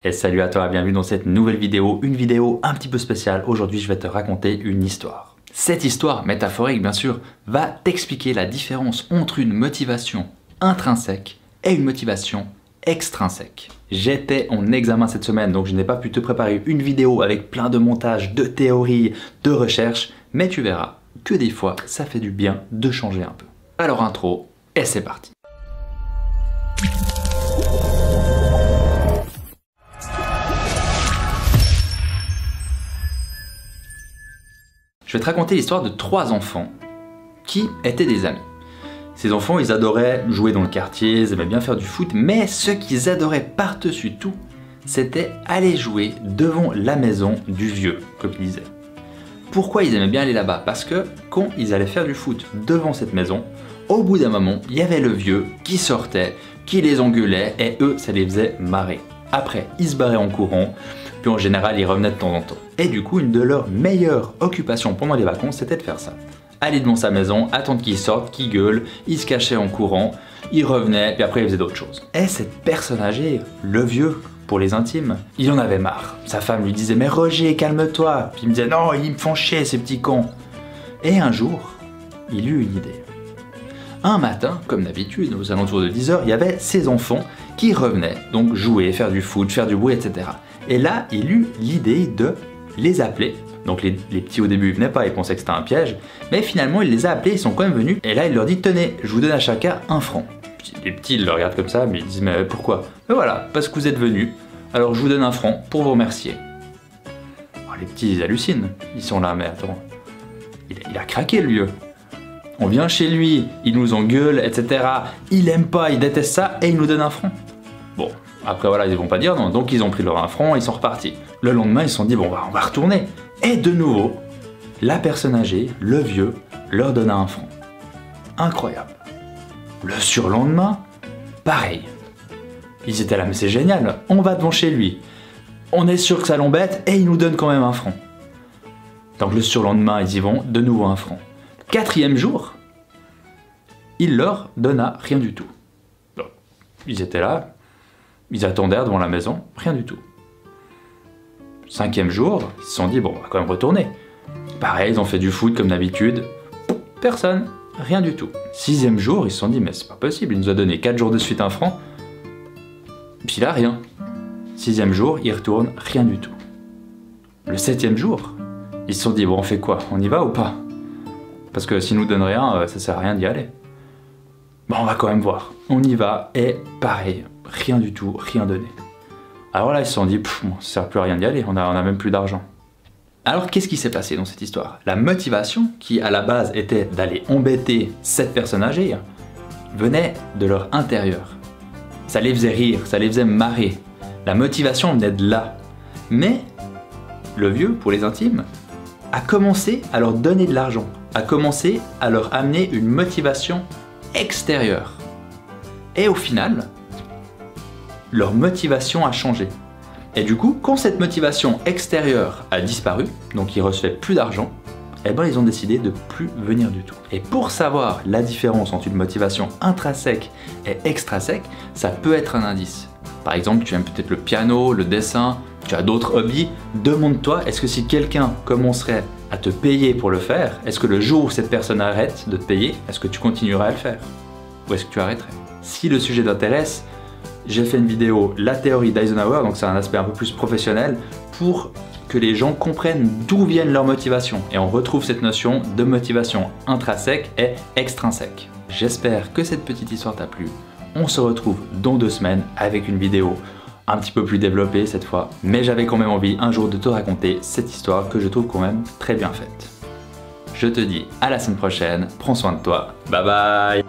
Et salut à toi, bienvenue dans cette nouvelle vidéo, une vidéo un petit peu spéciale. Aujourd'hui, je vais te raconter une histoire. Cette histoire, métaphorique bien sûr, va t'expliquer la différence entre une motivation intrinsèque et une motivation extrinsèque. J'étais en examen cette semaine, donc je n'ai pas pu te préparer une vidéo avec plein de montages, de théories, de recherches, mais tu verras que des fois, ça fait du bien de changer un peu. Alors intro, et c'est parti. Je vais te raconter l'histoire de 3 enfants qui étaient des amis. Ces enfants, ils adoraient jouer dans le quartier, ils aimaient bien faire du foot, mais ce qu'ils adoraient par-dessus tout, c'était aller jouer devant la maison du vieux, comme ils disaient. Pourquoi ils aimaient bien aller là-bas? Parce que quand ils allaient faire du foot devant cette maison, au bout d'un moment, il y avait le vieux qui sortait, qui les engueulait, et eux, ça les faisait marrer. Après, ils se barraient en courant, puis en général, ils revenaient de temps en temps. Et du coup, une de leurs meilleures occupations pendant les vacances, c'était de faire ça. Aller devant sa maison, attendre qu'il sorte, qu'il gueule, il se cachait en courant, il revenait, puis après il faisait d'autres choses. Et cette personne âgée, le vieux, pour les intimes, il en avait marre. Sa femme lui disait « Mais Roger, calme-toi » Puis il me disait « Non, ils me font chier ces petits cons » Et un jour, il eut une idée. Un matin, comme d'habitude, aux alentours de 10 h, il y avait ses enfants qui revenaient, donc jouer, faire du foot, faire du bruit, etc. Et là, il eut l'idée de les appeler. Donc les petits au début, ils venaient pas, ils pensaient que c'était un piège. Mais finalement, il les a appelés, ils sont quand même venus. Et là, il leur dit, tenez, je vous donne à chacun 1 franc. Les petits, ils le regardent comme ça, mais ils disent, mais pourquoi? Mais voilà, parce que vous êtes venus. Alors je vous donne 1 franc pour vous remercier. Alors, les petits, ils hallucinent. Ils sont là, mais attends, il a craqué le vieux. On vient chez lui, il nous engueule, etc. Il aime pas, il déteste ça, et il nous donne 1 franc. Bon, après voilà, ils vont pas dire non. Donc ils ont pris leur 1 franc, ils sont repartis. Le lendemain, ils se sont dit, bon, on va retourner. Et de nouveau, la personne âgée, le vieux, leur donna 1 franc. Incroyable. Le surlendemain, pareil. Ils étaient là, mais c'est génial, on va devant chez lui. On est sûr que ça l'embête, et il nous donne quand même 1 franc. Donc le surlendemain, ils y vont, de nouveau 1 franc. 4e jour, il leur donna rien du tout. Donc, ils étaient là, ils attendaient devant la maison, rien du tout. 5e jour, ils se sont dit, bon, on va quand même retourner. Pareil, ils ont fait du foot comme d'habitude, personne, rien du tout. 6e jour, ils se sont dit, mais c'est pas possible, il nous a donné 4 jours de suite 1 franc, puis là, rien. 6e jour, ils retournent, rien du tout. Le 7e jour, ils se sont dit, bon, on fait quoi? On y va ou pas? Parce que s'ils nous donnent rien, ça sert à rien d'y aller. Bon, on va quand même voir. On y va, et pareil, rien du tout, rien donné. Alors là, ils se sont dit, bon, ça sert plus à rien d'y aller, on a même plus d'argent. Alors, qu'est-ce qui s'est passé dans cette histoire? La motivation, qui à la base était d'aller embêter cette personne âgée, venait de leur intérieur. Ça les faisait rire, ça les faisait marrer. La motivation venait de là. Mais le vieux, pour les intimes, a commencé à leur donner de l'argent, a commencé à leur amener une motivation extérieure. Et au final, leur motivation a changé. Et du coup, quand cette motivation extérieure a disparu, donc ils recevaient plus d'argent, eh ben ils ont décidé de plus venir du tout. Et pour savoir la différence entre une motivation intrinsèque et extrinsèque, ça peut être un indice. Par exemple, tu aimes peut-être le piano, le dessin, tu as d'autres hobbies, demande-toi, est-ce que si quelqu'un commencerait à te payer pour le faire, est-ce que le jour où cette personne arrête de te payer, est-ce que tu continueras à le faire? Ou est-ce que tu arrêterais? Si le sujet t'intéresse, j'ai fait une vidéo, la théorie d'Eisenhower, donc c'est un aspect un peu plus professionnel, pour que les gens comprennent d'où viennent leurs motivations. Et on retrouve cette notion de motivation intrinsèque et extrinsèque. J'espère que cette petite histoire t'a plu. On se retrouve dans 2 semaines avec une vidéo un petit peu plus développée cette fois. Mais j'avais quand même envie un jour de te raconter cette histoire que je trouve quand même très bien faite. Je te dis à la semaine prochaine, prends soin de toi, bye bye.